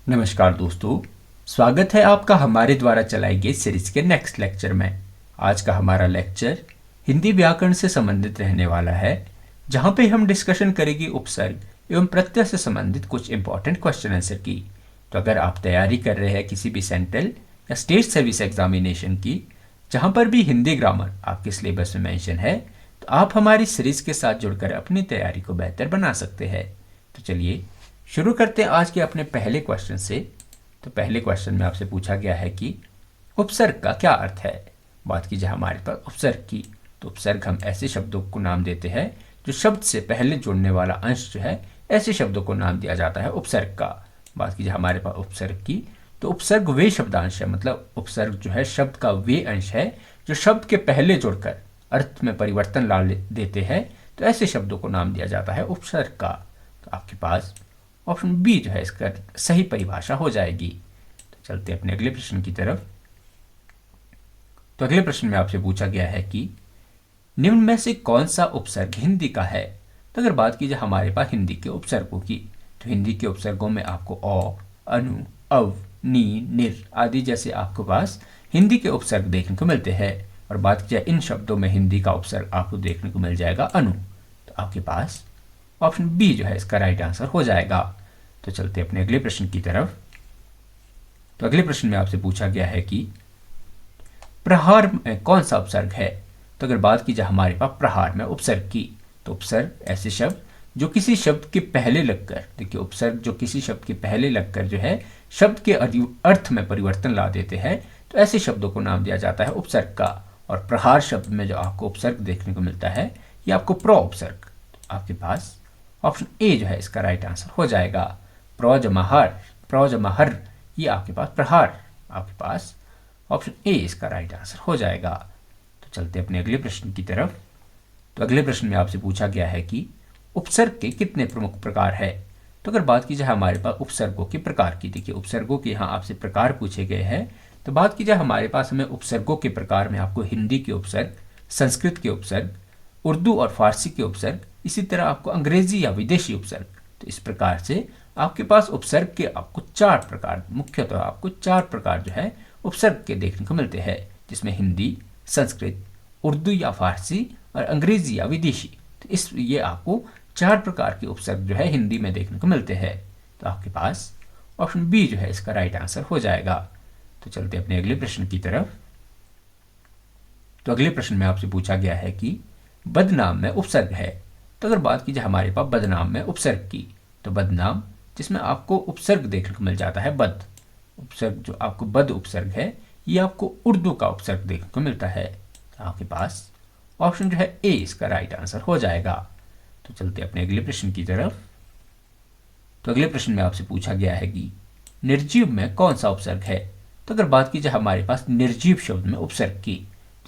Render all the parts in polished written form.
नमस्कार दोस्तों, स्वागत है आपका हमारे द्वारा चलाई गई सीरीज के नेक्स्ट लेक्चर में। आज का हमारा लेक्चर हिंदी व्याकरण से संबंधित रहने वाला है, जहां पे हम डिस्कशन करेंगे उपसर्ग एवं प्रत्यय से संबंधित कुछ इंपॉर्टेंट क्वेश्चन आंसर की। तो अगर आप तैयारी कर रहे हैं किसी भी सेंट्रल या स्टेट सर्विस एग्जामिनेशन की, जहां पर भी हिंदी ग्रामर आपके सिलेबस में मेंशन है, तो आप हमारी सीरीज के साथ जुड़कर अपनी तैयारी को बेहतर बना सकते हैं। तो चलिए शुरू करते हैं आज के अपने पहले क्वेश्चन से। तो पहले क्वेश्चन में आपसे पूछा गया है कि उपसर्ग का क्या अर्थ है। बात कीजिए हमारे पास उपसर्ग की, तो उपसर्ग हम ऐसे शब्दों को नाम देते हैं जो शब्द से पहले जुड़ने वाला अंश जो है, ऐसे शब्दों को नाम दिया जाता है उपसर्ग का। बात कीजिए हमारे पास उपसर्ग की, तो उपसर्ग वे शब्दांश है, मतलब उपसर्ग जो है शब्द का वे अंश है जो शब्द के पहले जुड़कर अर्थ में परिवर्तन ला देते हैं। तो ऐसे शब्दों को नाम दिया जाता है उपसर्ग का। तो आपके पास ऑप्शन बी जो है इसका सही परिभाषा हो जाएगी। तो चलते अपने अगले प्रश्न की तरफ। तो अगले प्रश्न में आपसे पूछा गया है कि निम्न में से कौन सा उपसर्ग हिंदी का है। तो अगर बात कीजिए हमारे पास हिंदी के उपसर्गों की, तो हिंदी के उपसर्गों में आपको अ, अनु, अव, नी, निर आदि जैसे आपके पास हिंदी के उपसर्ग देखने को मिलते हैं। और बात की जाए इन शब्दों में हिंदी का उपसर्ग आपको देखने को मिल जाएगा अनु। तो आपके पास ऑप्शन बी जो है इसका राइट आंसर हो जाएगा। तो चलते अपने अगले प्रश्न की तरफ। तो अगले प्रश्न में आपसे पूछा गया है कि प्रहार में कौन सा उपसर्ग है। तो अगर बात की जाए हमारे पास प्रहार में उपसर्ग की, तो उपसर्ग ऐसे शब्द जो किसी शब्द के पहले लगकर, देखिए उपसर्ग जो किसी शब्द के पहले लगकर जो है शब्द के अर्थ में परिवर्तन ला देते हैं, तो ऐसे शब्दों को नाम दिया जाता है उपसर्ग का। और प्रहार शब्द में जो आपको उपसर्ग देखने को मिलता है, ये आपको प्र उपसर्ग। तो आपके पास ऑप्शन ए जो है इसका राइट आंसर हो जाएगा। प्र जमा हर, ये आपके पास प्रहार। आपके पास ऑप्शन ए इसका राइट आंसर हो जाएगा। तो चलते अपने अगले प्रश्न की तरफ। तो अगले प्रश्न में आपसे पूछा गया है कि उपसर्ग के कितने प्रमुख प्रकार है। तो अगर बात की जाए हमारे पास उपसर्गों के प्रकार की, देखिए उपसर्गों के यहाँ आपसे प्रकार पूछे गए हैं। तो बात की जाए हमारे पास हमें उपसर्गों के प्रकार में आपको हिंदी के उपसर्ग, संस्कृत के उपसर्ग, उर्दू और फारसी के उपसर्ग, इसी तरह आपको अंग्रेजी या विदेशी उपसर्ग। तो इस प्रकार से आपके पास उपसर्ग के आपको चार प्रकार, मुख्यतः आपको चार प्रकार जो है उपसर्ग के देखने को मिलते हैं, जिसमें हिंदी, संस्कृत, उर्दू या फारसी और अंग्रेजी या विदेशी। तो ये आपको चार प्रकार के उपसर्ग जो है हिंदी में देखने को मिलते हैं। तो आपके पास ऑप्शन बी जो है इसका राइट आंसर हो जाएगा। तो चलते अपने अगले प्रश्न की तरफ। तो अगले प्रश्न में आपसे पूछा गया है कि बदनाम में उपसर्ग है। तो अगर बात की जाए हमारे पास बदनाम में उपसर्ग की, तो बदनाम जिसमें आपको उपसर्ग देखने को मिल जाता है बद, उपसर्ग जो आपको बद उपसर्ग है, ये आपको उर्दू का उपसर्ग देखने को मिलता है। तो आपके पास ऑप्शन जो है ए इसका राइट आंसर हो जाएगा। तो चलते अपने अगले प्रश्न की तरफ। तो अगले प्रश्न में आपसे पूछा गया है कि निर्जीव में कौन सा उपसर्ग है। तो अगर बात की जाए हमारे पास निर्जीव शब्द में उपसर्ग की,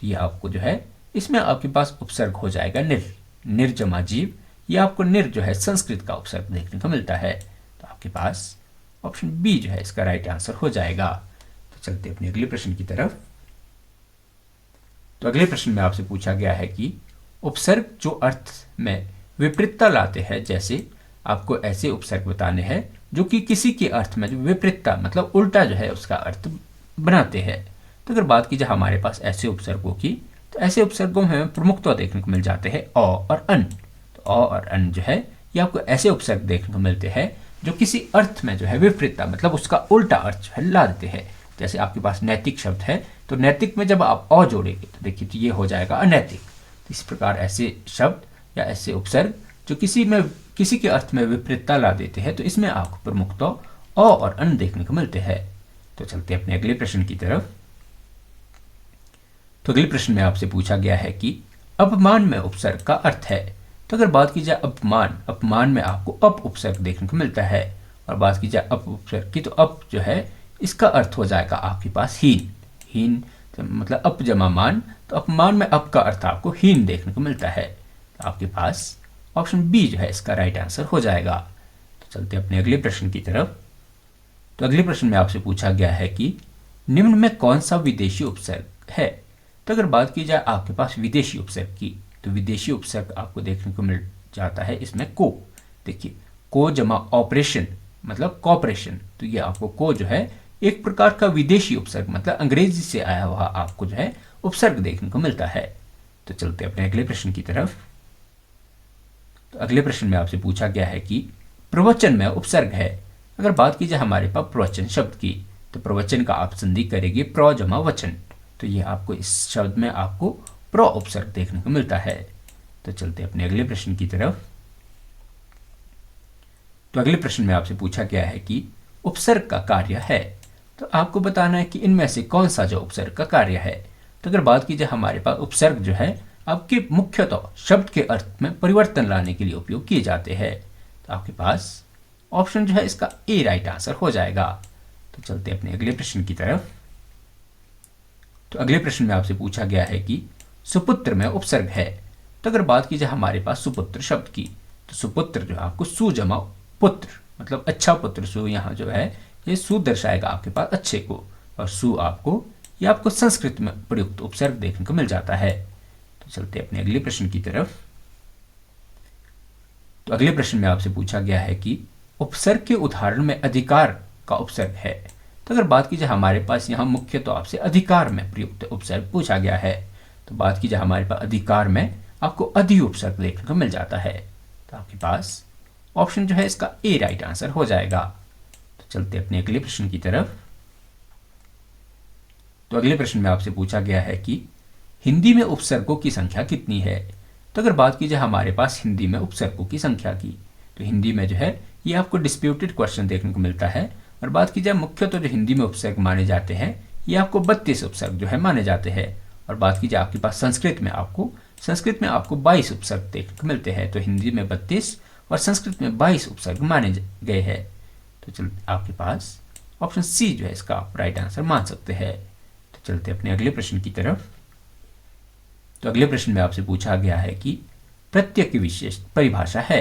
तो ये आपको जो है इसमें आपके पास उपसर्ग हो जाएगा निर्जमा जीव। ये आपको निर जो है संस्कृत का उपसर्ग देखने को मिलता है। तो आपके पास ऑप्शन बी जो है इसका राइट आंसर हो जाएगा। तो चलते अपने अगले प्रश्न की तरफ। तो अगले प्रश्न में आपसे पूछा गया है कि उपसर्ग जो अर्थ में विपरीतता लाते हैं, जैसे आपको ऐसे उपसर्ग बताने हैं जो कि किसी के अर्थ में जो विपरीतता मतलब उल्टा जो है उसका अर्थ बनाते हैं। तो अगर बात की जाए हमारे पास ऐसे उपसर्गों की, तो ऐसे उपसर्गों में हमें प्रमुखतः देखने को मिल जाते हैं अ और अन। तो अ और अन जो है ये आपको ऐसे उपसर्ग देखने को मिलते हैं जो किसी अर्थ में जो है विपरीतता मतलब उसका उल्टा अर्थ जो है ला देते हैं। जैसे आपके पास नैतिक शब्द है, तो नैतिक में जब आप अ जोड़ेंगे तो देखिए तो ये हो जाएगा अनैतिक। तो इस प्रकार ऐसे शब्द या ऐसे उपसर्ग जो किसी के अर्थ में विपरीतता ला देते हैं, तो इसमें आपको प्रमुखतः अ और अन देखने को मिलते हैं। तो चलते अपने अगले प्रश्न की तरफ। तो अगले प्रश्न में आपसे पूछा गया है कि अपमान में उपसर्ग का अर्थ है। तो अगर बात की जाए अपमान में आपको अप उपसर्ग देखने को मिलता है। और बात की जाए अप उपसर्ग की, तो अप जो है इसका अर्थ हो जाएगा आपके पास हीन मतलब अप जमा मान। तो अपमान में अप का अर्थ आपको हीन देखने को मिलता है। तो आपके पास ऑप्शन बी जो है इसका राइट आंसर हो जाएगा। तो चलते अपने अगले प्रश्न की तरफ। तो अगले प्रश्न में आपसे पूछा गया है कि निम्न में कौन सा विदेशी उपसर्ग है। तो अगर बात की जाए आपके पास विदेशी उपसर्ग की, तो विदेशी उपसर्ग आपको देखने को मिल जाता है इसमें को। देखिए को जमा ऑपरेशन, मतलब कॉपरेशन। तो ये आपको को जो है एक प्रकार का विदेशी उपसर्ग मतलब अंग्रेजी से आया हुआ आपको जो है उपसर्ग देखने को मिलता है। तो चलते अपने अगले प्रश्न की तरफ। तो अगले प्रश्न में आपसे पूछा गया है कि प्रवचन में उपसर्ग है। अगर बात की जाए हमारे पास प्रवचन शब्द की, तो प्रवचन का आप संधि करेंगे प्र जमा वचन। तो ये आपको इस शब्द में आपको प्र उपसर्ग देखने को मिलता है। तो चलते अपने अगले प्रश्न की तरफ। तो अगले प्रश्न में आपसे पूछा गया है कि उपसर्ग का कार्य है। तो आपको बताना है कि इनमें से कौन सा जो उपसर्ग का कार्य है। तो अगर बात की जाए हमारे पास उपसर्ग जो है आपके मुख्यतः शब्द के अर्थ में परिवर्तन लाने के लिए उपयोग किए जाते हैं। तो आपके पास ऑप्शन जो है इसका ए राइट आंसर हो जाएगा। तो चलते अपने अगले प्रश्न की तरफ। तो अगले प्रश्न में आपसे पूछा गया है कि सुपुत्र में उपसर्ग है। तो अगर बात की जाए हमारे पास सुपुत्र शब्द की, तो सुपुत्र जो है आपको सु जमा पुत्र मतलब अच्छा पुत्र, सु यहाँ जो है ये सु दर्शाएगा आपके पास अच्छे को, और सु आपको ये आपको संस्कृत में प्रयुक्त उपसर्ग देखने को मिल जाता है। तो चलते अपने अगले प्रश्न की तरफ। तो अगले प्रश्न में आपसे पूछा गया है कि उपसर्ग के उदाहरण में अधिकार का उपसर्ग है। तो अगर बात की जाए हमारे पास यहाँ मुख्य तो आपसे अधिकार में प्रयुक्त उपसर्ग पूछा गया है। तो बात की जाए हमारे पास अधिकार में आपको अधि उपसर्ग देखने को मिल जाता है। तो आपके पास ऑप्शन जो है इसका ए राइट आंसर हो जाएगा। तो चलते अपने अगले प्रश्न की तरफ। तो अगले प्रश्न में आपसे पूछा गया है कि हिंदी में उपसर्गों की संख्या कितनी है। तो अगर बात की जाए हमारे पास हिंदी में उपसर्गों की संख्या की, तो हिंदी में जो है ये आपको डिस्प्यूटेड क्वेश्चन देखने को मिलता है। और बात की जाए मुख्य तो जो हिंदी में उपसर्ग माने जाते हैं ये आपको 32 उपसर्ग जो है माने जाते हैं। और बात की जाए आपके पास संस्कृत में आपको 22 उपसर्ग देखने को मिलते हैं। तो हिंदी में 32 और संस्कृत में 22 उपसर्ग माने गए हैं। तो चल आपके पास ऑप्शन सी जो है इसका आप राइट आंसर मान सकते हैं। तो चलते अपने अगले प्रश्न की तरफ। तो अगले प्रश्न में आपसे पूछा गया है कि प्रत्यय की विशेष परिभाषा है।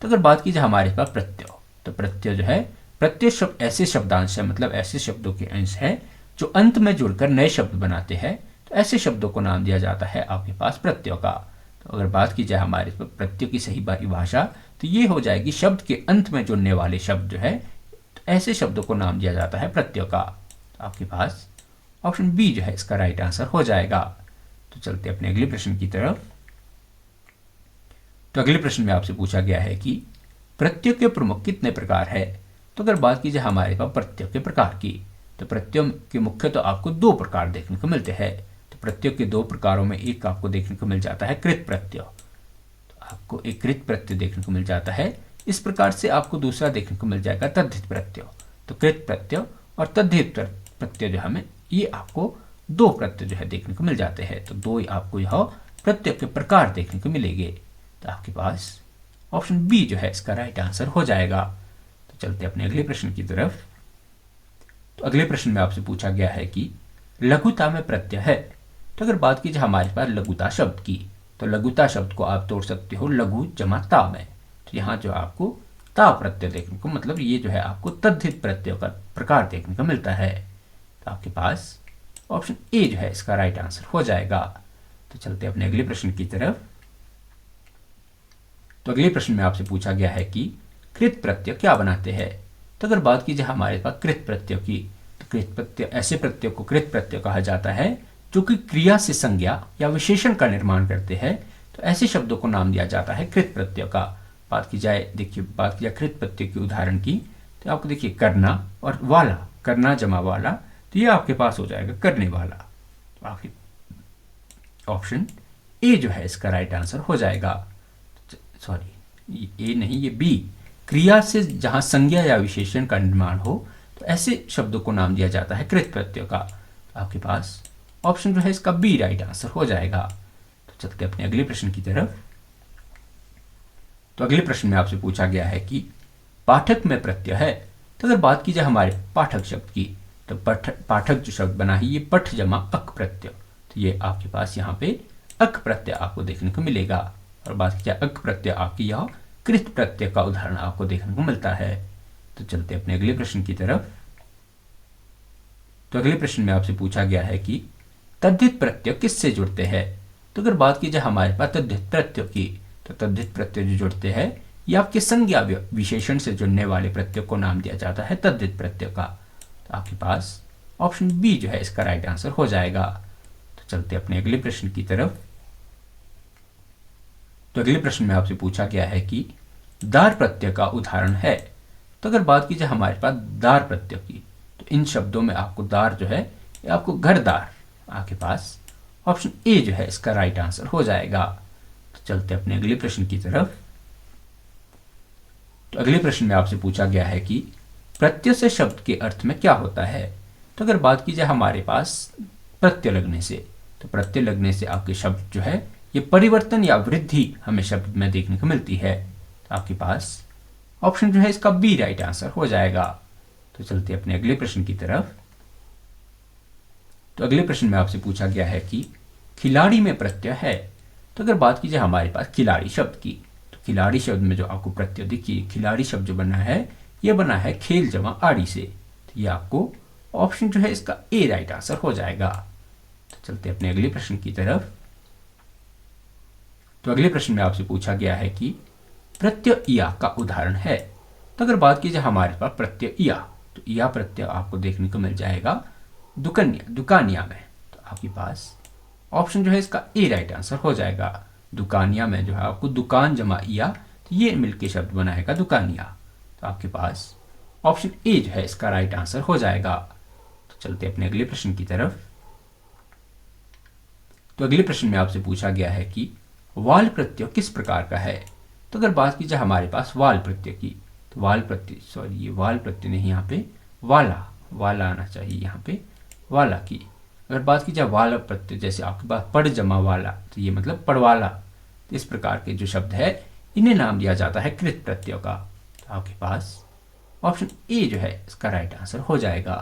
तो अगर बात की जाए हमारे पास प्रत्यय, तो प्रत्यय जो है प्रत्यय शब्द ऐसे शब्दांश है मतलब ऐसे शब्दों के अंश है जो अंत में जुड़कर नए शब्द बनाते हैं। तो ऐसे शब्दों को नाम दिया जाता है आपके पास प्रत्यय का। तो अगर बात की जाए हमारे प्रत्यय की सही परिभाषा, तो ये हो जाएगी शब्द के अंत में जुड़ने वाले शब्द जो है तो ऐसे शब्दों को नाम दिया जाता है प्रत्यय का। तो आपके पास ऑप्शन बी जो है इसका राइट आंसर हो जाएगा। तो चलते अपने अगले प्रश्न की तरफ। तो अगले प्रश्न में आपसे पूछा गया है कि प्रत्यय के प्रमुख कितने प्रकार है। तो अगर बात की जाए हमारे पास प्रत्यय के प्रकार की, तो प्रत्यय के मुख्य तो आपको 2 प्रकार देखने को मिलते हैं। तो प्रत्यय के 2 प्रकारों में एक आपको देखने को मिल जाता है कृत प्रत्यय। तो आपको एक कृत प्रत्यय देखने को मिल जाता है। इस प्रकार से आपको दूसरा देखने को मिल जाएगा तद्धित प्रत्यय। तो कृत प्रत्यय और तद्धित प्रत्यय जो हमें ये आपको 2 प्रत्यय जो है देखने को मिल जाते हैं। तो 2 आपको यह प्रत्यय के प्रकार देखने को मिलेंगे। तो आपके पास ऑप्शन बी जो है इसका राइट आंसर हो जाएगा। तो चलते अपने अगले प्रश्न की तरफ। तो अगले प्रश्न में आपसे पूछा गया है कि लघुता में प्रत्यय है। तो अगर बात की जाए हमारे पास लघुता शब्द की, तो लघुता शब्द को आप तोड़ सकते हो लघु जमा ता में। तो यहाँ जो आपको ता प्रत्यय देखने को मतलब ये जो है आपको तद्धित प्रत्यय का प्रकार देखने को मिलता है। तो आपके पास ऑप्शन ए जो है इसका राइट आंसर हो जाएगा। तो चलते अपने अगले प्रश्न की तरफ। तो अगले प्रश्न में आपसे पूछा गया है कि कृत प्रत्यय क्या बनाते हैं। तो अगर बात की जाए हमारे पास कृत प्रत्यय की, तो कृत प्रत्यय ऐसे प्रत्यय को कृत प्रत्यय कहा जाता है जो कि क्रिया से संज्ञा या विशेषण का निर्माण करते हैं। तो ऐसे शब्दों को नाम दिया जाता है कृत प्रत्यय का। बात की जाए देखिए बात की जाए कृत प्रत्यय की उदाहरण की, तो आपको देखिए करना और वाला, करना जमा वाला, तो ये आपके पास हो जाएगा करने वाला। तो आपके ऑप्शन ए जो है इसका राइट आंसर हो जाएगा। सॉरी ए नहीं ये बी, क्रिया से जहां संज्ञा या विशेषण का निर्माण हो तो ऐसे शब्दों को नाम दिया जाता है कृत प्रत्यय का। तो आपके पास ऑप्शन जो है इसका बी राइट आंसर हो जाएगा। तो चलते अपने अगले प्रश्न की तरफ। तो अगले प्रश्न में आपसे पूछा गया है कि पाठक में प्रत्यय है। तो अगर बात की जाए हमारे पाठक शब्द की, तो पाठक जो शब्द बना है ये पठ जमा अक प्रत्यय। तो ये आपके पास यहाँ पे अक प्रत्यय आपको देखने को मिलेगा। और बात की जाए अक प्रत्यय आपकी यह कृत प्रत्यय का उदाहरण आपको देखने को मिलता है। तो चलते अपने अगले प्रश्न की तरफ। तो अगले प्रश्न में आपसे पूछा गया है कि तद्धित प्रत्यय किससे जुड़ते हैं। तो अगर बात की जाए हमारे पास तद्धित प्रत्यय की, तो तद्धित प्रत्यय जो जुड़ते हैं या आपके संज्ञा विशेषण से जुड़ने वाले प्रत्यय को नाम दिया जाता है तद्धित प्रत्यय का। तो आपके पास ऑप्शन बी जो है इसका राइट आंसर हो जाएगा। तो चलते अपने अगले प्रश्न की तरफ। तो अगले प्रश्न में आपसे पूछा गया है कि दार प्रत्यय का उदाहरण है। तो अगर बात की जाए हमारे पास दार प्रत्यय की, तो इन शब्दों में आपको दार जो है ये आपको घरदार, आपके पास ऑप्शन ए जो है इसका राइट आंसर हो जाएगा। तो चलते अपने अगले प्रश्न की तरफ। तो अगले प्रश्न में आपसे पूछा गया है कि प्रत्यय से शब्द के अर्थ में क्या होता है। तो अगर बात की जाए हमारे पास प्रत्यय लगने से, तो प्रत्यय लगने से आपके शब्द जो है ये परिवर्तन या वृद्धि हमें शब्द में देखने को मिलती है। तो आपके पास ऑप्शन जो है इसका बी राइट आंसर हो जाएगा। तो चलते अपने अगले प्रश्न की तरफ। तो अगले प्रश्न में आपसे पूछा गया है कि खिलाड़ी में प्रत्यय है। तो अगर बात की जाए हमारे पास खिलाड़ी शब्द की, तो खिलाड़ी शब्द में जो आपको प्रत्यय देखिए, खिलाड़ी शब्द जो बना है ये बना है खेल जमा आड़ी से। तो ये आपको ऑप्शन जो है इसका ए राइट आंसर हो जाएगा। तो चलते अपने अगले प्रश्न की तरफ। तो अगले प्रश्न में आपसे पूछा गया है कि प्रत्यय इया का उदाहरण है। तो अगर बात की जाए हमारे पास प्रत्यय इया, तो इया प्रत्यय आपको देखने को मिल जाएगा दुकन्या, दुकानिया में। तो आपके पास ऑप्शन जो है इसका ए राइट आंसर हो जाएगा। दुकानिया में जो है आपको दुकान जमा इया, तो ये मिलके शब्द बनाएगा दुकानिया। तो आपके पास ऑप्शन ए जो है इसका राइट आंसर हो जाएगा। तो चलते अपने अगले प्रश्न की तरफ। तो अगले प्रश्न में आपसे पूछा गया है कि वाल प्रत्यय किस प्रकार का है। तो अगर बात की जाए हमारे पास वाल प्रत्यय की, तो वाल प्रत्यय, सॉरी ये वाल प्रत्यय नहीं, यहाँ पे वाला, वाला आना चाहिए यहाँ पे वाला की। अगर बात की जाए वाला प्रत्यय, जैसे आपके पास पड़ जमा वाला, तो ये मतलब पड़वाला। तो इस प्रकार के जो शब्द है इन्हें नाम दिया जाता है कृत प्रत्यय का। तो आपके पास ऑप्शन ए जो है इसका राइट आंसर हो जाएगा।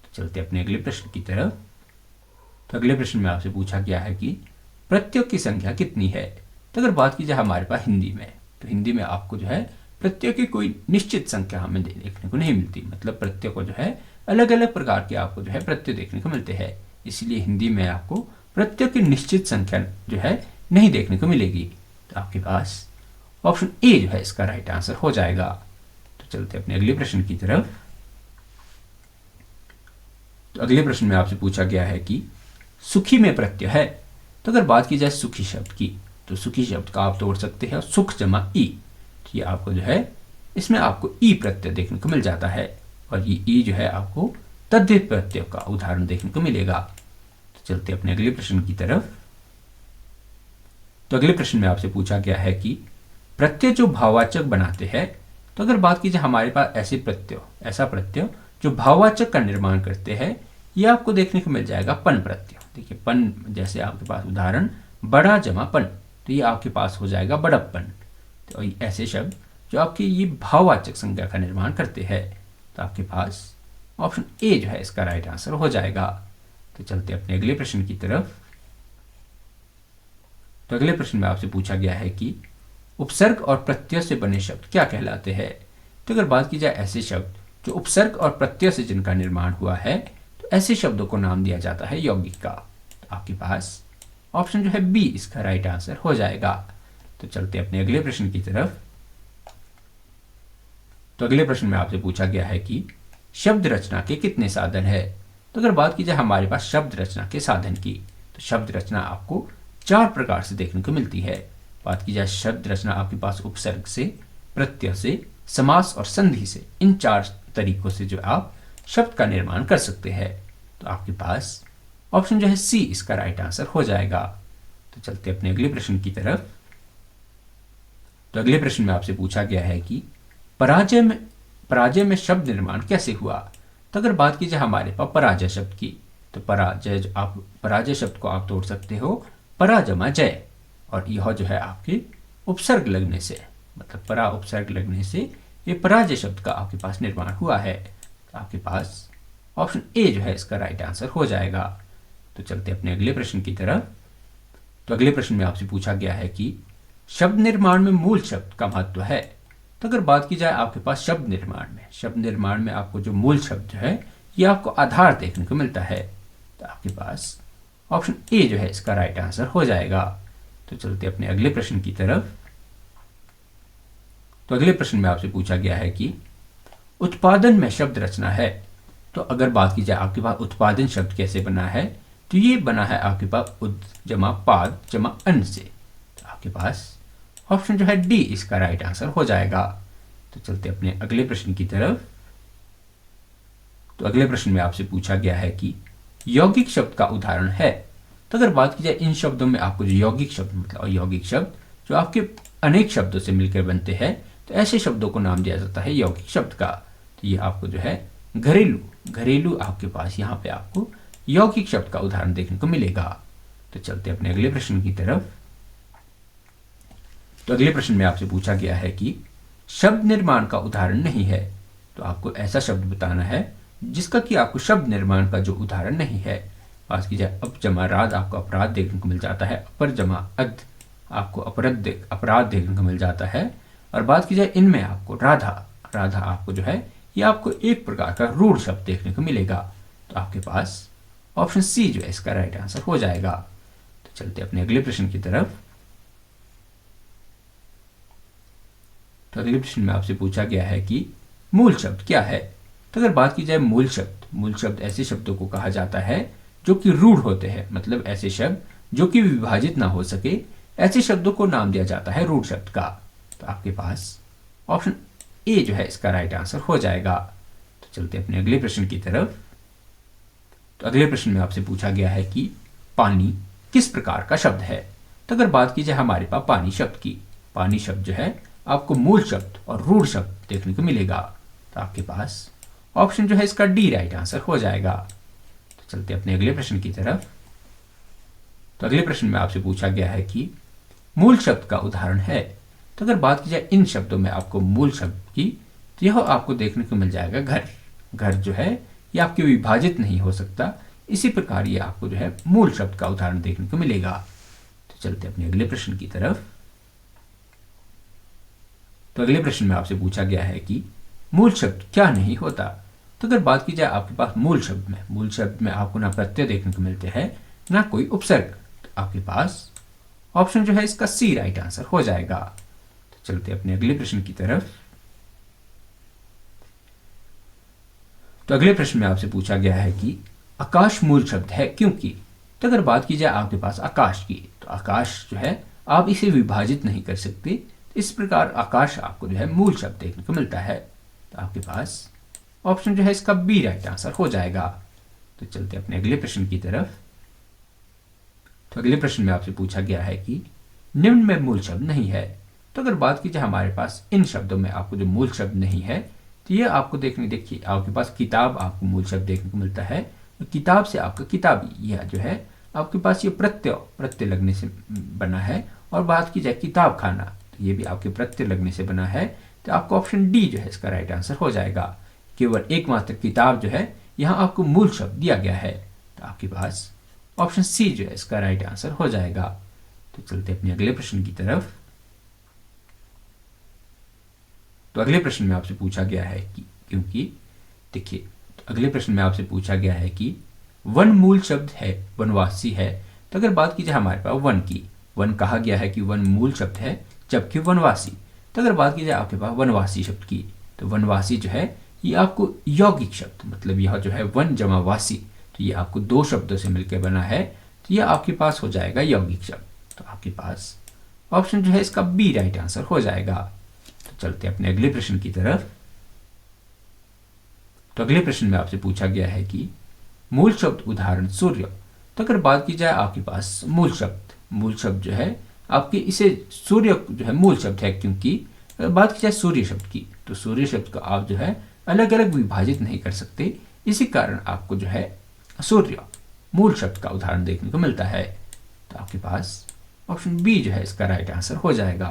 तो चलते अपने अगले प्रश्न की तरफ। तो अगले प्रश्न में आपसे पूछा गया है कि प्रत्यय की संख्या कितनी है। तो अगर बात की जाए हमारे पास हिंदी में, तो हिंदी में आपको जो है प्रत्यय की कोई निश्चित संख्या हमें देखने को नहीं मिलती। मतलब प्रत्यय को जो है अलग अलग प्रकार के आपको जो है प्रत्यय देखने को मिलते हैं। इसलिए हिंदी में आपको प्रत्यय की निश्चित संख्या जो है नहीं देखने को मिलेगी। तो आपके पास ऑप्शन ए जो है इसका राइट आंसर हो जाएगा। तो चलते अपने अगले प्रश्न की तरफ। तो अगले प्रश्न में आपसे पूछा गया है कि सुखी में प्रत्यय है। तो अगर बात की जाए सुखी शब्द की, तो सुखी शब्द का आप तोड़ सकते हैं सुख जमा ई। तो ये आपको जो है इसमें आपको ई प्रत्यय देखने को मिल जाता है, और ये ई जो है आपको तद्धित प्रत्यय का उदाहरण देखने को मिलेगा। तो चलते अपने अगले प्रश्न की तरफ। तो अगले प्रश्न में आपसे पूछा गया है कि प्रत्यय जो भाववाचक बनाते हैं। तो अगर बात की जाए हमारे पास ऐसे प्रत्यय, ऐसा प्रत्यय जो भाववाचक का निर्माण करते हैं, ये आपको देखने को मिल जाएगा पन प्रत्यय। देखिए पन, जैसे आपके पास उदाहरण बड़ा जमा पन, तो ये आपके पास हो जाएगा बड़प्पन। तो ऐसे शब्द जो आपके ये भाववाचक संज्ञा का निर्माण करते हैं। तो आपके पास ऑप्शन ए जो है इसका राइट आंसर हो जाएगा। तो चलते अपने अगले प्रश्न की तरफ। तो अगले प्रश्न में आपसे पूछा गया है कि उपसर्ग और प्रत्यय से बने शब्द क्या कहलाते हैं। तो अगर बात की जाए ऐसे शब्द जो उपसर्ग और प्रत्यय से जिनका निर्माण हुआ है, तो ऐसे शब्दों को नाम दिया जाता है यौगिक का। तो आपके पास ऑप्शन जो है बी इसका राइट आंसर हो जाएगा। तो चलते अपने अगले प्रश्न की तरफ। तो अगले प्रश्न में आपसे पूछा गया है कि शब्द रचना के कितने साधन है। तो अगर बात की जाए हमारे पास शब्द रचना के साधन की, तो शब्द रचना आपको 4 प्रकार से देखने को मिलती है। बात की जाए शब्द रचना आपके पास उपसर्ग से, प्रत्यय से, समास और संधि से, इन 4 तरीकों से जो आप शब्द का निर्माण कर सकते हैं। तो आपके पास ऑप्शन जो है सी इसका राइट आंसर हो जाएगा। तो चलते अपने अगले प्रश्न की तरफ। तो अगले प्रश्न में आपसे पूछा गया है कि पराजय में शब्द निर्माण कैसे हुआ। तो अगर बात की जाए हमारे पास पराजय शब्द की, तो पराजय शब्द को आप तोड़ सकते हो पराजमा जय, और यह जो है आपके उपसर्ग लगने से, मतलब परा उपसर्ग लगने से ये पराजय शब्द का आपके पास निर्माण हुआ है। तो आपके पास ऑप्शन ए जो है इसका राइट आंसर हो जाएगा। तो चलते अपने अगले प्रश्न की तरफ। तो अगले प्रश्न में आपसे पूछा गया है कि शब्द निर्माण में मूल शब्द का महत्व है। तो अगर बात की जाए आपके पास शब्द निर्माण में आपको जो मूल शब्द है ये आपको आधार देखने को मिलता है। तो आपके पास ऑप्शन ए जो है इसका राइट आंसर हो जाएगा। तो चलते अपने अगले प्रश्न की तरफ। तो अगले प्रश्न में आपसे पूछा गया है कि उत्पादन में शब्द रचना है। तो अगर बात की जाए आपके पास उत्पादन शब्द कैसे बना है, तो ये बना है आपके पास उद जमा पाद जमा अन्न से। तो आपके पास ऑप्शन जो है डी इसका राइट आंसर हो जाएगा। तो चलते अपने अगले प्रश्न की तरफ। तो अगले प्रश्न में आपसे पूछा गया है कि यौगिक शब्द का उदाहरण है। तो अगर बात की जाए इन शब्दों में आपको जो यौगिक शब्द मतलब यौगिक शब्द जो आपके अनेक शब्दों से मिलकर बनते हैं, तो ऐसे शब्दों को नाम दिया जाता है यौगिक शब्द का। तो ये आपको जो है घरेलू घरेलू आपके पास यहाँ पे आपको यौगिक शब्द का उदाहरण देखने को मिलेगा। तो चलते अपने अगले प्रश्न की तरफ। तो अगले प्रश्न में आपसे पूछा गया है कि शब्द निर्माण का उदाहरण नहीं है। तो आपको ऐसा शब्द बताना है जिसका कि आपको शब्द निर्माण का जो उदाहरण नहीं है। बात की जाए अप जमा राध आपको अपराध देखने को मिल जाता है, अपर जमा अध आपको अपराध देखने को मिल जाता है। और बात की जाए इनमें आपको राधा राधा आपको जो है ये आपको एक प्रकार का रूढ़ शब्द देखने को मिलेगा। तो आपके पास ऑप्शन सी जो है इसका राइट आंसर हो जाएगा। तो चलते अपने अगले प्रश्न की तरफ। तो अगले प्रश्न में आपसे पूछा गया है कि मूल शब्द क्या है। तो अगर बात की जाए मूल शब्द ऐसे शब्दों को कहा जाता है जो कि रूढ़ होते हैं, मतलब ऐसे शब्द जो कि विभाजित ना हो सके, ऐसे शब्दों को नाम दिया जाता है रूढ़ शब्द का। तो आपके पास ऑप्शन ए जो है इसका राइट आंसर हो जाएगा। तो चलते अपने अगले प्रश्न की तरफ। तो अगले प्रश्न में आपसे पूछा गया है कि पानी किस प्रकार का शब्द है। तो अगर बात की जाए हमारे पास पानी शब्द की, पानी शब्द जो है आपको मूल शब्द और रूढ़ शब्द देखने को मिलेगा। तो आपके पास ऑप्शन जो है इसका डी राइट आंसर हो जाएगा। तो चलते अपने अगले प्रश्न की तरफ। तो अगले प्रश्न में आपसे पूछा गया है कि मूल शब्द का उदाहरण है। तो अगर बात की जाए इन शब्दों में आपको मूल शब्द की, तो यह आपको देखने को मिल जाएगा घर। घर जो है ये आपके विभाजित नहीं हो सकता, इसी प्रकार ये आपको जो है मूल शब्द का उदाहरण देखने को मिलेगा। तो चलते अपने अगले प्रश्न की तरफ। तो अगले प्रश्न में आपसे पूछा गया है कि मूल शब्द क्या नहीं होता। तो अगर बात की जाए आपके पास मूल शब्द में आपको ना प्रत्यय देखने को मिलते हैं ना कोई उपसर्ग। तो आपके पास ऑप्शन जो है इसका सी राइट आंसर हो जाएगा। तो चलते अपने अगले प्रश्न की तरफ। तो अगले प्रश्न में आपसे पूछा गया है कि आकाश मूल शब्द है क्योंकि। तो अगर बात की जाए आपके पास आकाश की, तो आकाश जो है आप इसे विभाजित नहीं कर सकते, इस प्रकार आकाश आपको जो है मूल शब्द देखने को मिलता है। तो आपके पास ऑप्शन जो है इसका बी राइट आंसर हो जाएगा। तो चलते अपने अगले प्रश्न की तरफ। तो अगले प्रश्न में आपसे पूछा गया है कि निम्न में मूल शब्द नहीं है। तो अगर बात की जाए हमारे पास इन शब्दों में आपको जो मूल शब्द नहीं है, तो ये आपको देखिए आपके पास किताब आपको मूल शब्द देखने को मिलता है। तो किताब से आपका किताबी यह जो है आपके पास ये प्रत्यय लगने से बना है। और बात की जाए किताब खाना, तो ये भी आपके प्रत्यय लगने से बना है। तो आपको ऑप्शन डी जो है इसका राइट आंसर हो जाएगा। केवल एकमात्र किताब जो है यहाँ आपको मूल शब्द दिया गया है। तो आपके पास ऑप्शन सी जो है इसका राइट आंसर हो जाएगा। तो चलते अपने अगले प्रश्न की तरफ। तो अगले प्रश्न में आपसे पूछा गया है कि क्योंकि देखिए, तो अगले प्रश्न में आपसे पूछा गया है कि वन मूल शब्द है वनवासी है। तो अगर बात की जाए हमारे पास वन की, वन कहा गया है कि वन मूल शब्द है जबकि वनवासी। तो अगर बात की जाए आपके पास वनवासी शब्द की, तो वनवासी जो है ये आपको यौगिक शब्द मतलब यह जो है वन जमा वासी, तो ये आपको दो शब्दों से मिलकर बना है। तो ये आपके पास हो जाएगा यौगिक शब्द। तो आपके पास ऑप्शन जो है इसका बी राइट आंसर हो जाएगा। तो चलते अपने अगले प्रश्न की तरफ। तो अगले प्रश्न में आपसे पूछा गया है कि मूल शब्द उदाहरण सूर्य। तो अगर बात की जाए आपके पास मूल शब्द जो है आपके इसे सूर्य जो है मूल शब्द है क्योंकि बात की जाए सूर्य शब्द की, तो सूर्य शब्द का आप जो है अलग अलग विभाजित नहीं कर सकते, इसी कारण आपको जो है सूर्य मूल शब्द का उदाहरण देखने को मिलता है। तो आपके पास ऑप्शन बी जो है इसका राइट आंसर हो जाएगा।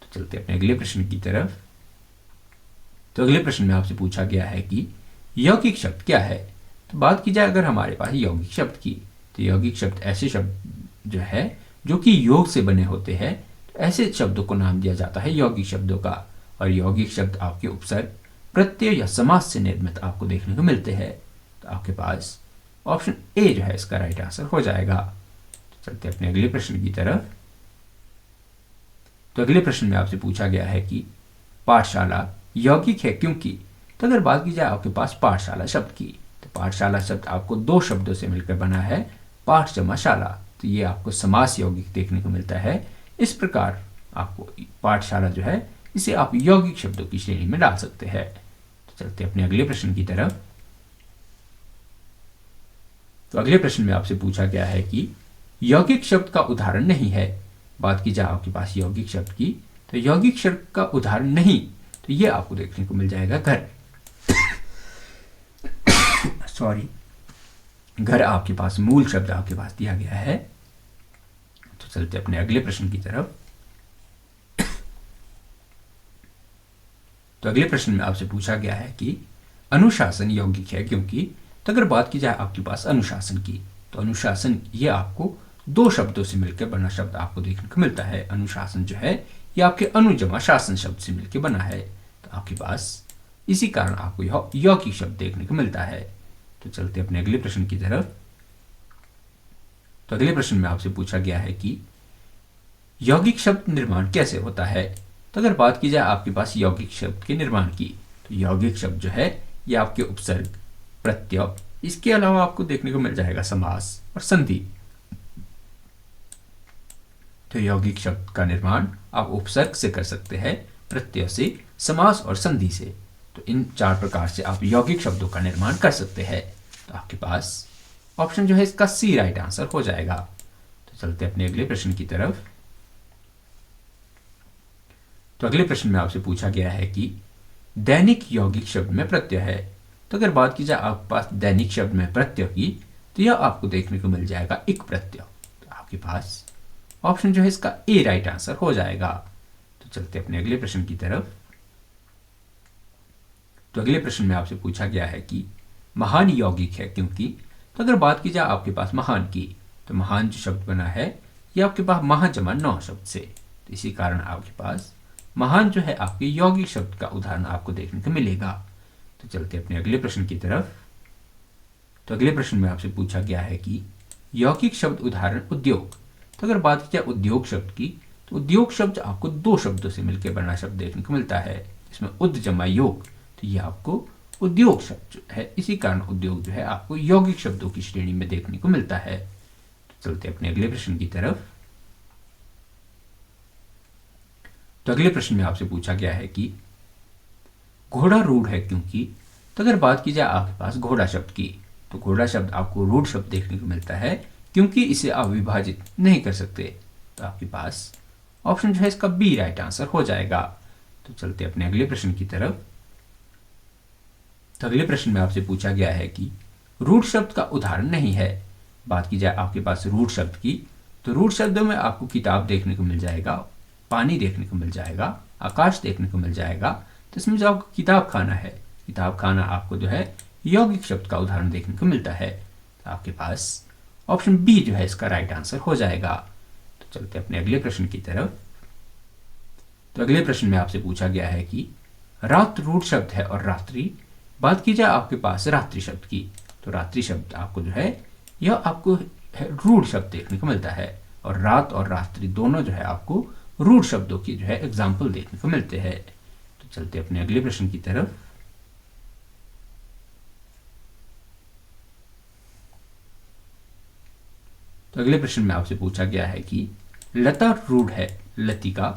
तो चलते अपने अगले प्रश्न की तरफ। तो अगले प्रश्न में आपसे पूछा गया है कि यौगिक शब्द क्या है। तो बात की जाए अगर हमारे पास यौगिक शब्द की, तो यौगिक शब्द ऐसे शब्द जो है जो कि योग से बने होते हैं, तो ऐसे शब्दों को नाम दिया जाता है यौगिक शब्दों का। और यौगिक शब्द आपके उपसर्ग प्रत्यय या समास से निर्मित आपको देखने को मिलते हैं। तो आपके पास ऑप्शन ए जो है इसका राइट आंसर हो जाएगा। तो चलते अपने अगले प्रश्न की तरफ। तो अगले प्रश्न में आपसे पूछा गया है कि पाठशाला यौगिक है क्योंकि। तो अगर बात की जाए आपके पास पाठशाला शब्द की, तो पाठशाला शब्द आपको दो शब्दों से मिलकर बना है, पाठ जमा शाला, तो ये आपको समास यौगिक देखने को मिलता है। इस प्रकार आपको पाठशाला जो है इसे आप यौगिक शब्दों की श्रेणी में डाल सकते हैं। तो चलते अपने अगले प्रश्न की तरफ। तो अगले प्रश्न में आपसे पूछा गया है कि यौगिक शब्द का उदाहरण नहीं है। बात की जाए आपके पास यौगिक शब्द की, तो यौगिक शब्द का उदाहरण नहीं, तो ये आपको देखने को मिल जाएगा घर। सॉरी, घर आपके पास मूल शब्द आपके पास दिया गया है। तो चलते अपने अगले प्रश्न की तरफ। तो अगले प्रश्न में आपसे पूछा गया है कि अनुशासन यौगिक है क्योंकि। तो अगर बात की जाए आपके पास अनुशासन की, तो अनुशासन ये आपको दो शब्दों से मिलकर बना शब्द आपको देखने को मिलता है। अनुशासन जो है ये आपके अनुजमा शासन शब्द से मिलकर बना है, तो आपके पास इसी कारण आपको यह यौगिक शब्द देखने को मिलता है। तो चलते अपने अगले प्रश्न की तरफ। तो अगले प्रश्न में आपसे पूछा गया है कि यौगिक शब्द निर्माण कैसे होता है। तो अगर बात की जाए आपके पास यौगिक शब्द के निर्माण की, तो यौगिक शब्द जो है ये आपके उपसर्ग, प्रत्यय, इसके अलावा आपको देखने को मिल जाएगा समास और संधि। तो यौगिक शब्द का निर्माण आप उपसर्ग से कर सकते हैं, प्रत्यय से, समास और संधि से। तो इन चार प्रकार से आप यौगिक शब्दों का निर्माण कर सकते हैं। तो आपके पास ऑप्शन जो है इसका सी राइट आंसर हो जाएगा। तो चलते अपने अगले प्रश्न की तरफ। तो अगले प्रश्न में आपसे पूछा गया है कि दैनिक यौगिक शब्द में प्रत्यय है। तो अगर बात की जाए आपके पास दैनिक शब्द में प्रत्यय की, तो यह आपको देखने को मिल जाएगा इक प्रत्यय। तो आपके पास ऑप्शन जो है इसका ए राइट आंसर हो जाएगा। तो चलते अपने अगले प्रश्न की तरफ। तो अगले प्रश्न में आपसे पूछा गया है कि महान यौगिक है क्योंकि। तो अगर बात की जाए आपके पास महान की, तो महान जो शब्द बना है ये आपके पास महा जमा नौ शब्द से, तो इसी कारण आपके पास महान जो है आपके यौगिक शब्द का उदाहरण आपको देखने को मिलेगा। तो चलते अपने अगले प्रश्न की तरफ। तो अगले प्रश्न में आपसे पूछा गया है कि यौगिक शब्द उदाहरण उद्योग। तो अगर बात की जाए उद्योग शब्द की, तो उद्योग शब्द आपको दो शब्दों से मिलकर बना शब्द देखने को मिलता है, इसमें उद जमा योग, तो ये आपको उद्योग शब्द जो है, इसी कारण उद्योग जो है आपको यौगिक शब्दों की श्रेणी में देखने को मिलता है। तो चलते अपने अगले प्रश्न की तरफ। तो अगले प्रश्न में आपसे पूछा गया है कि घोड़ा रूढ़ है क्योंकि। तो अगर बात की जाए आपके पास घोड़ा शब्द की, तो घोड़ा शब्द आपको रूढ़ शब्द देखने को मिलता है क्योंकि इसे आप विभाजित नहीं कर सकते। तो आपके पास ऑप्शन जो है इसका बी राइट आंसर हो जाएगा। तो चलते अपने अगले प्रश्न की तरफ। तो अगले प्रश्न में आपसे पूछा गया है कि रूढ़ शब्द का उदाहरण नहीं है। बात की जाए आपके पास रूढ़ शब्द की, तो रूढ़ शब्दों में आपको किताब देखने को मिल जाएगा, पानी देखने को मिल जाएगा, आकाश देखने को मिल जाएगा। तो इसमें जो आपको किताब खाना है, किताब खाना आपको जो है यौगिक शब्द का उदाहरण देखने को मिलता है। तो आपके पास ऑप्शन बी जो है इसका राइट आंसर हो जाएगा। तो चलते अपने अगले प्रश्न की तरफ। तो अगले प्रश्न में आपसे पूछा गया है कि रात रूढ़ शब्द है और रात्रि। बात की जाए आपके पास रात्रि शब्द की, तो रात्रि शब्द आपको जो है यह आपको रूढ़ शब्द देखने को मिलता है, और रात और रात्रि दोनों जो है आपको रूढ़ शब्दों की जो है एग्जाम्पल देखने को मिलते हैं। तो चलते अपने अगले प्रश्न की तरफ। तो अगले प्रश्न में आपसे पूछा गया है कि लता रूढ़ है लतिका।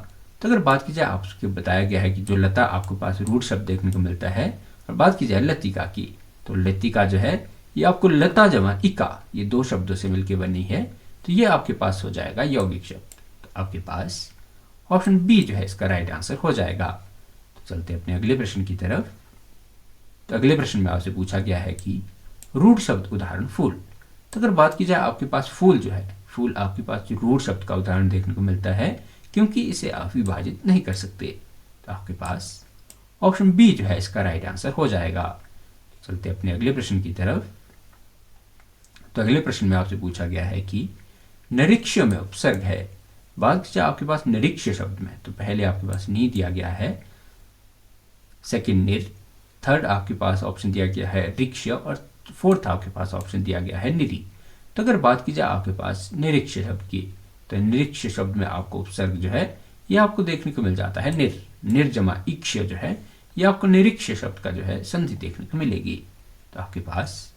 तो अगर बात की जाए आपको बताया गया है कि जो लता आपके पास रूढ़ शब्द देखने को मिलता है, और बात की जाए लतिका की, तो लतिका जो है ये आपको लता जमा इका, ये दो शब्दों से मिलकर बनी है, तो ये आपके पास हो जाएगा यौगिक शब्द। तो आपके पास ऑप्शन बी जो है इसका राइट आंसर हो जाएगा। तो चलते अपने अगले प्रश्न की तरफ। तो अगले प्रश्न में आपसे पूछा गया है कि रूढ़ शब्द उदाहरण फूल। तो अगर बात की जाए आपके पास फूल जो है, फूल आपके पास जो रूढ़ शब्द का उदाहरण देखने को मिलता है क्योंकि इसे आप विभाजित नहीं कर सकते। तो आपके पास ऑप्शन बी जो है इसका राइट आंसर हो जाएगा। चलते अपने अगले प्रश्न की तरफ। तो अगले प्रश्न में आपसे पूछा गया है कि निरीक्ष में उपसर्ग है। बात की आपके पास निरीक्ष शब्द में, तो पहले आपके पास नी दिया गया है, सेकंड निर, थर्ड आपके पास ऑप्शन दिया गया है रिक्ष, और फोर्थ आपके पास ऑप्शन दिया गया है निरी। तो अगर बात की जाए आपके पास निरीक्ष शब्द की, तो निरीक्ष शब्द में आपको उपसर्ग जो है ये आपको देखने को मिल जाता है निर, निर्जमा इक्ष्य जो है ये आपको निरीक्ष शब्द का जो है संधि देखने को मिलेगी। तो आपके पास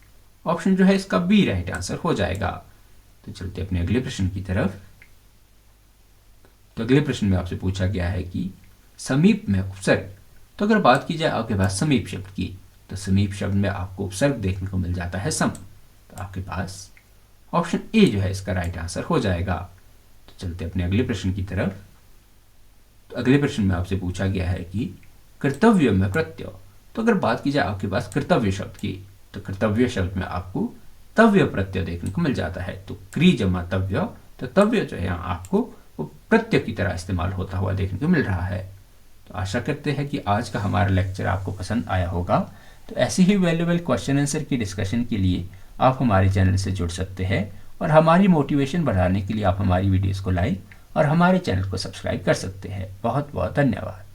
ऑप्शन जो है इसका बी राइट आंसर हो जाएगा। तो चलते अपने अगले प्रश्न की तरफ। तो अगले प्रश्न में आपसे पूछा गया है कि समीप में उपसर्ग। तो अगर बात की जाए आपके पास समीप शब्द की, तो समीप शब्द में आपको उपसर्ग देखने को मिल जाता है सम। तो आपके पास ऑप्शन ए जो है इसका राइट आंसर हो जाएगा। तो चलते अपने अगले प्रश्न की तरफ। तो अगले प्रश्न में आपसे पूछा गया है कि कर्तव्य में प्रत्यय। तो अगर बात की जाए आपके पास कर्तव्य शब्द की, तो कर्तव्य शब्द में आपको तव्य प्रत्यय देखने को मिल जाता है। तो क्री जमा तव्य, तो तव्य जो है यहाँ आपको वो प्रत्यय की तरह इस्तेमाल होता हुआ देखने को मिल रहा है। तो आशा करते हैं कि आज का हमारा लेक्चर आपको पसंद आया होगा। तो ऐसी ही वैल्यूएबल क्वेश्चन आंसर की डिस्कशन के लिए आप हमारे चैनल से जुड़ सकते हैं और हमारी मोटिवेशन बढ़ाने के लिए आप हमारी वीडियोस को लाइक और हमारे चैनल को सब्सक्राइब कर सकते हैं। बहुत बहुत धन्यवाद।